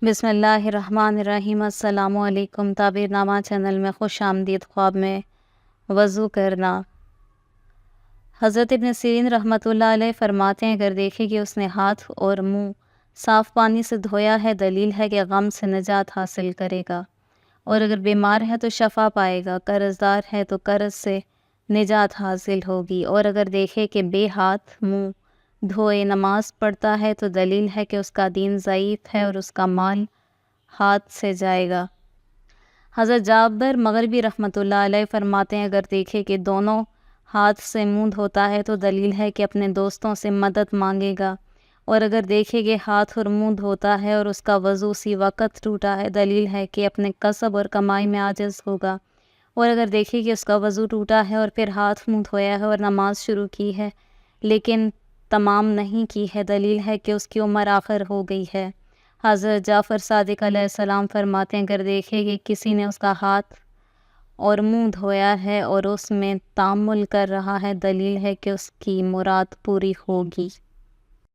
بسم اللہ الرحمن الرحیم۔ السلام علیکم۔ تعبیر نامہ چینل میں خوش آمدید۔ خواب میں وضو کرنا۔ حضرت ابن سیرین رحمۃ اللہ علیہ فرماتے ہیں، اگر دیکھے کہ اس نے ہاتھ اور منہ صاف پانی سے دھویا ہے، دلیل ہے کہ غم سے نجات حاصل کرے گا، اور اگر بیمار ہے تو شفا پائے گا، قرض دار ہے تو قرض سے نجات حاصل ہوگی، اور اگر دیکھے کہ بے ہاتھ منہ دھوئے نماز پڑھتا ہے تو دلیل ہے کہ اس کا دین ضعیف ہے اور اس کا مال ہاتھ سے جائے گا۔ حضرت جابر مغربی رحمۃ اللہ علیہ فرماتے ہیں، اگر دیکھے کہ دونوں ہاتھ سے منہ دھوتا ہے تو دلیل ہے کہ اپنے دوستوں سے مدد مانگے گا، اور اگر دیکھے کہ ہاتھ اور منہ دھوتا ہے اور اس کا وضو اسی وقت ٹوٹا ہے، دلیل ہے کہ اپنے کسب اور کمائی میں عاجز ہوگا، اور اگر دیکھے کہ اس کا وضو ٹوٹا ہے اور پھر ہاتھ منہ دھویا ہے اور نماز شروع کی ہے لیکن تمام نہیں کی ہے، دلیل ہے کہ اس کی عمر آخر ہو گئی ہے۔ حضرت جعفر صادق علیہ السلام فرماتے ہیں، اگر دیکھے کہ کسی نے اس کا ہاتھ اور منہ دھویا ہے اور اس میں تامل کر رہا ہے، دلیل ہے کہ اس کی مراد پوری ہوگی۔